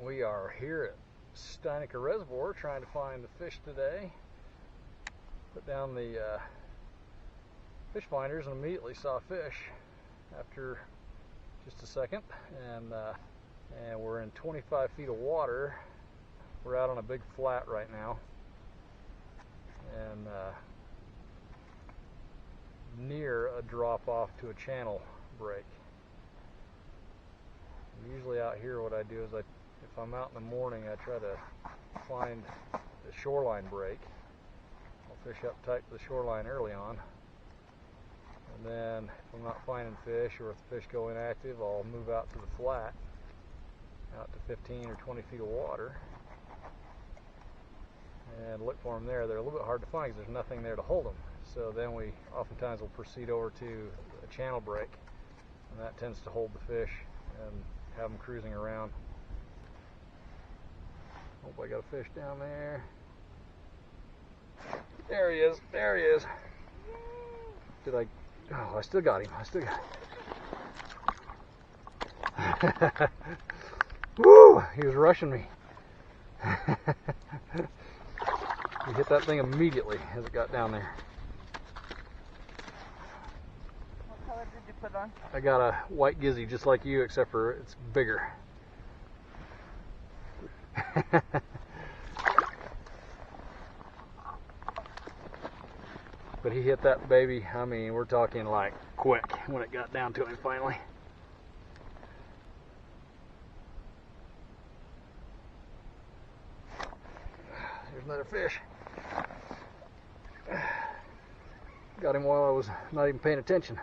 We are here at Steinaker Reservoir trying to find the fish today. Put down the fish finders and immediately saw fish after just a second, and we're in 25 feet of water. We're out on a big flat right now, and near a drop off to a channel break. Usually out here what I do is if I'm out in the morning, I try to find the shoreline break. I'll fish up tight to the shoreline early on, and then if I'm not finding fish or if the fish go inactive, I'll move out to the flat, out to 15 or 20 feet of water, and look for them there. They're a little bit hard to find because there's nothing there to hold them. So then we oftentimes will proceed over to a channel break, and that tends to hold the fish and have them cruising around. Hope I got a fish down there. There he is. There he is. Oh, I still got him. I still got him. Woo! He was rushing me. He hit that thing immediately as it got down there. What color did you put on? I got a white gizzy just like you, except for it's bigger. But he hit that baby, I mean, we're talking like quick when it got down to him finally. There's another fish. Got him while I was not even paying attention.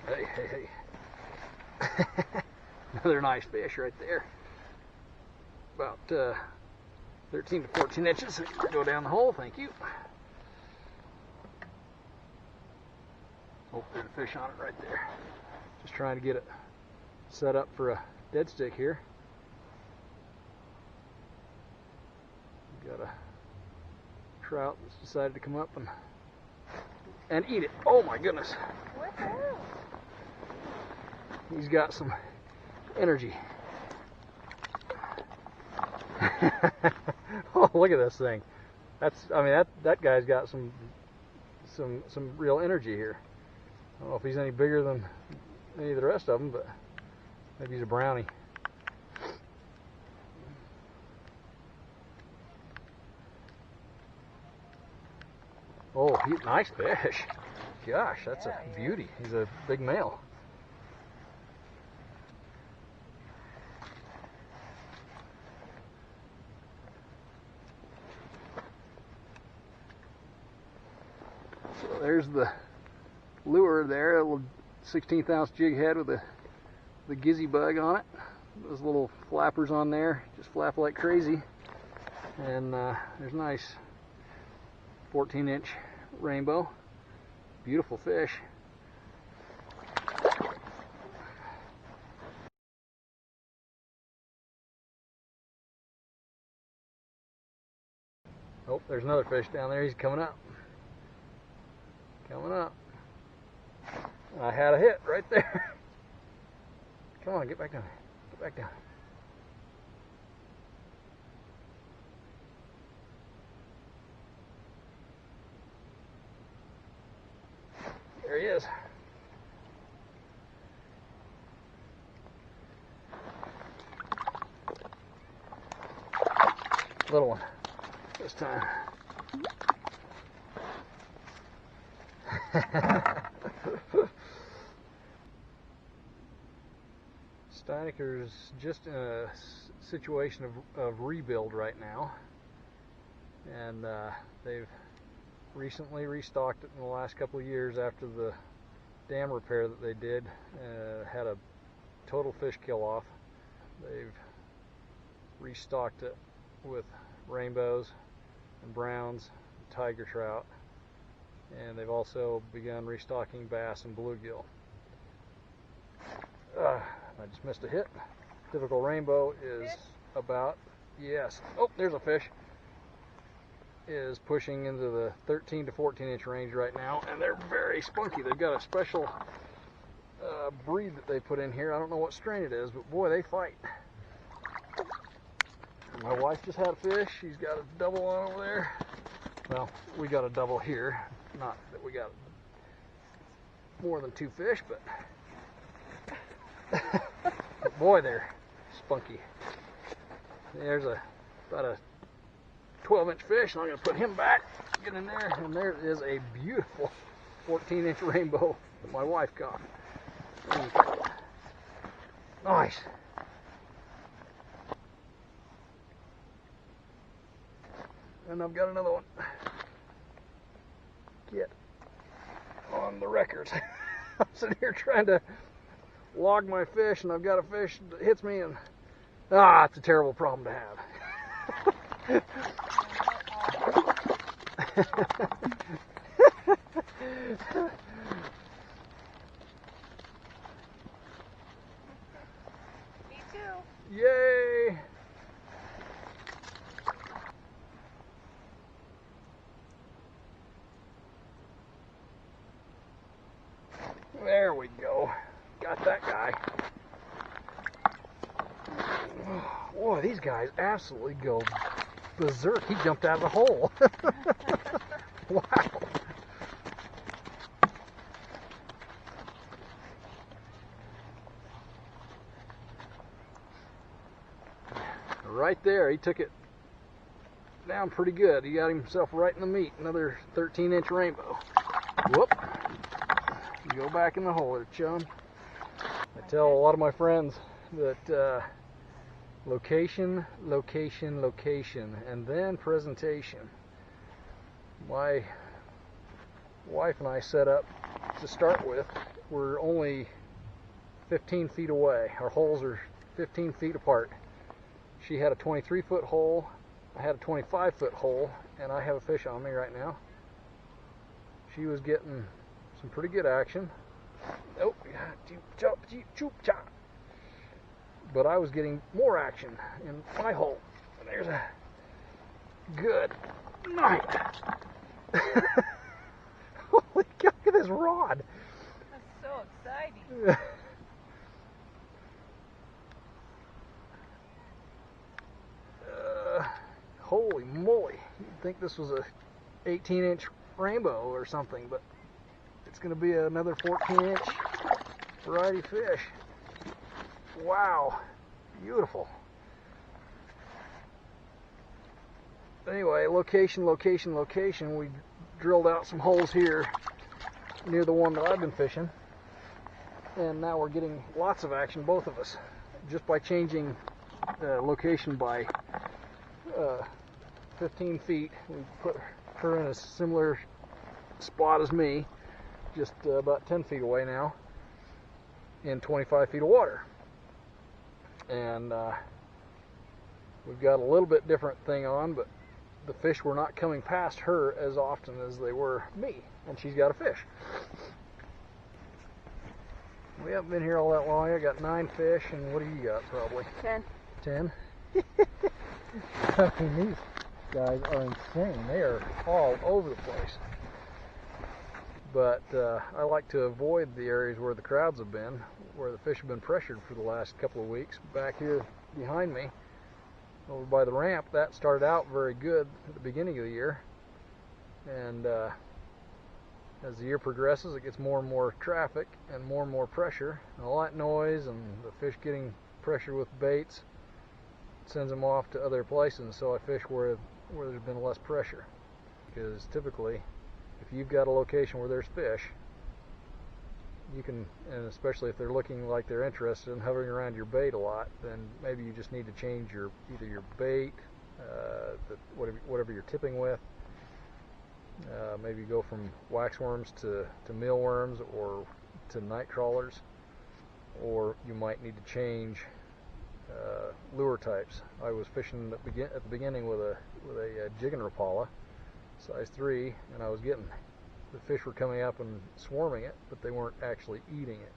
Hey, hey, hey. Another nice fish right there. About 13 to 14 inches. Go down the hole, thank you. Oh, there's a fish on it right there. Just trying to get it set up for a dead stick here. Got a trout that's decided to come up and eat it. Oh my goodness. He's got some energy. Oh, look at this thing. That guy's got some real energy here. I don't know if he's any bigger than any of the rest of them, but maybe he's a brownie. Oh, nice fish. Gosh, that's a beauty. He's a big male. So there's the lure there, a little 16th ounce jig head with the gizzy bug on it. Those little flappers on there just flap like crazy. And there's a nice 14-inch rainbow. Beautiful fish. Oh, there's another fish down there. He's coming up. Coming up. I had a hit right there. Come on, get back down. Get back down. There he is. Little one this time. Steineker's just in a situation of rebuild right now, and they've recently restocked it in the last couple of years after the dam repair that they did had a total fish kill off. They've restocked it with rainbows and browns, tiger trout, and they've also begun restocking bass and bluegill. I just missed a hit. Typical rainbow is about, yes, oh, there's a fish, is pushing into the 13 to 14 inch range right now, and they're very spunky. They've got a special breed that they put in here. I don't know what strain it is, but boy, they fight. My wife just had a fish. She's got a double on over there. Well, we got a double here. Not that we got more than 2 fish, but boy, they're spunky. There's about a 12-inch fish, and I'm going to put him back, get in there, and there is a beautiful 14-inch rainbow that my wife caught. Nice. And I've got another one. Get on the records. I'm sitting here trying to log my fish, and I've got a fish that hits me, and it's a terrible problem to have. Me too. Yay! There we go. Got that guy. Boy, these guys absolutely go berserk. He jumped out of the hole. Wow. Right there, he took it down pretty good. He got himself right in the meat. Another 13-inch rainbow. Whoop. You go back in the hole there, chum. I tell a lot of my friends that location, location, location, and then presentation. My wife and I set up to start with. We're only 15 feet away. Our holes are 15 feet apart. She had a 23-foot hole, I had a 25-foot hole, and I have a fish on me right now. She was getting some pretty good action. Oh, but I was getting more action in my hole. And there's a good night. Holy cow, look at this rod. That's so exciting. Holy moly. You'd think this was a 18-inch rainbow or something, but it's going to be another 14-inch variety fish. Wow. Beautiful. Anyway, location, location, location. We drilled out some holes here near the one that I've been fishing, and now we're getting lots of action, both of us, just by changing location by 15 feet. We put her in a similar spot as me, just about 10 feet away now, in 25 feet of water. And we've got a little bit different thing on, but the fish were not coming past her as often as they were me, and she's got a fish. We haven't been here all that long. I got 9 fish, and what do you got? Probably 10. 10? I mean, these guys are insane. They are all over the place. But I like to avoid the areas where the crowds have been, where the fish have been pressured for the last couple of weeks. Back here behind me, over by the ramp, that started out very good at the beginning of the year. And as the year progresses, it gets more and more traffic and more pressure. And all that noise and the fish getting pressure with baits sends them off to other places. So I fish where there's been less pressure. Because typically, if you've got a location where there's fish, you can, and especially if they're looking like they're interested in hovering around your bait a lot, then maybe you just need to change either your bait, whatever you're tipping with. Maybe go from waxworms to mealworms or to night trawlers, or you might need to change lure types. I was fishing at the beginning with a jigging rapala, size 3, and I was getting, the fish were coming up and swarming it, but they weren't actually eating it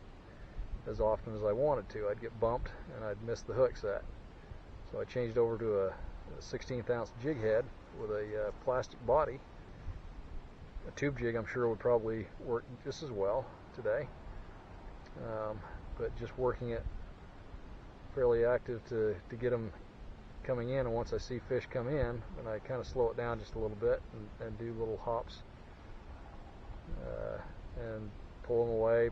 as often as I wanted to. I'd get bumped and I'd miss the hook set. So I changed over to a 16th ounce jig head with a plastic body. A tube jig I'm sure would probably work just as well today, but just working it fairly active to get them coming in, and once I see fish come in, then I kind of slow it down just a little bit and do little hops and pull them away,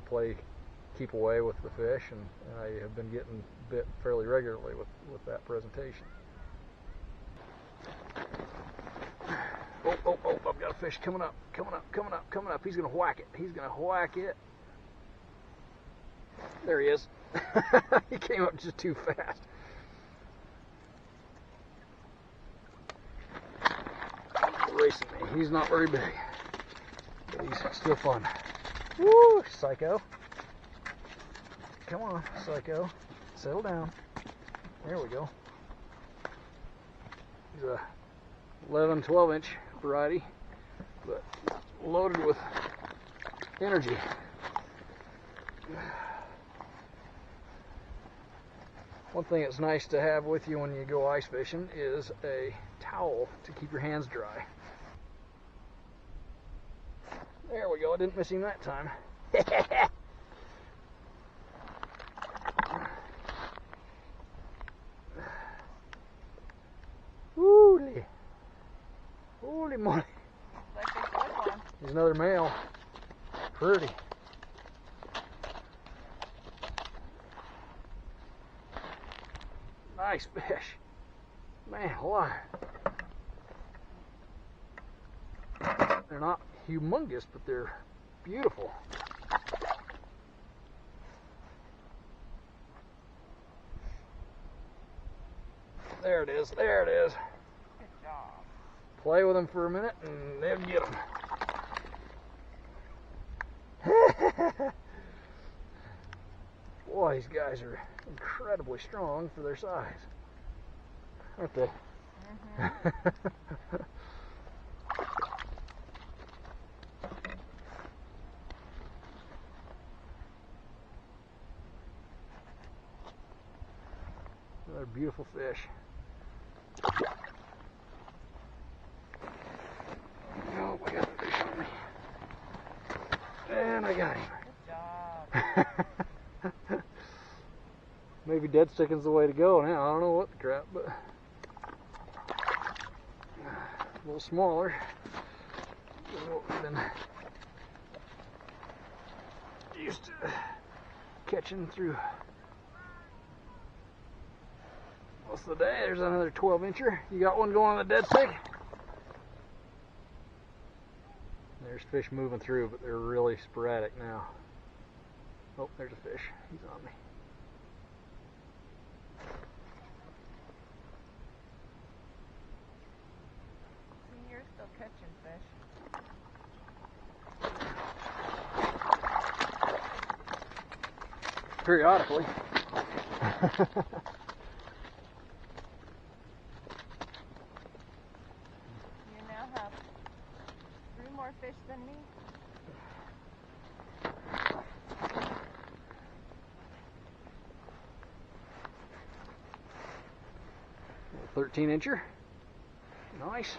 keep away with the fish, and I have been getting bit fairly regularly with that presentation. Oh, I've got a fish coming up. He's going to whack it. There he is. He came up just too fast. Racing me. He's not very big, but he's still fun. Woo, Psycho. Come on, Psycho. Settle down. There we go. He's a 11, 12-inch variety, but loaded with energy. One thing that's nice to have with you when you go ice fishing is a towel to keep your hands dry. There we go, I didn't miss him that time. Holy moly. Like a good one. Here's another male. Pretty. Nice fish. Man alive. They're not humongous, but they're beautiful. There it is. Good job. Play with them for a minute and then get them. Boy, these guys are incredibly strong for their size, aren't they? Another beautiful fish. Oh, I got the fish on me. And I got him. Good job. Maybe dead sticking's the way to go now. I don't know what the crap, but a little smaller than what we've been used to catching through most of the day. There's another 12-incher. You got one going on the dead stick? There's fish moving through, but they're really sporadic now. Oh, there's a fish. He's on me. See, you're still catching fish. Periodically. You now have 3 more fish than me. 13-incher. Nice.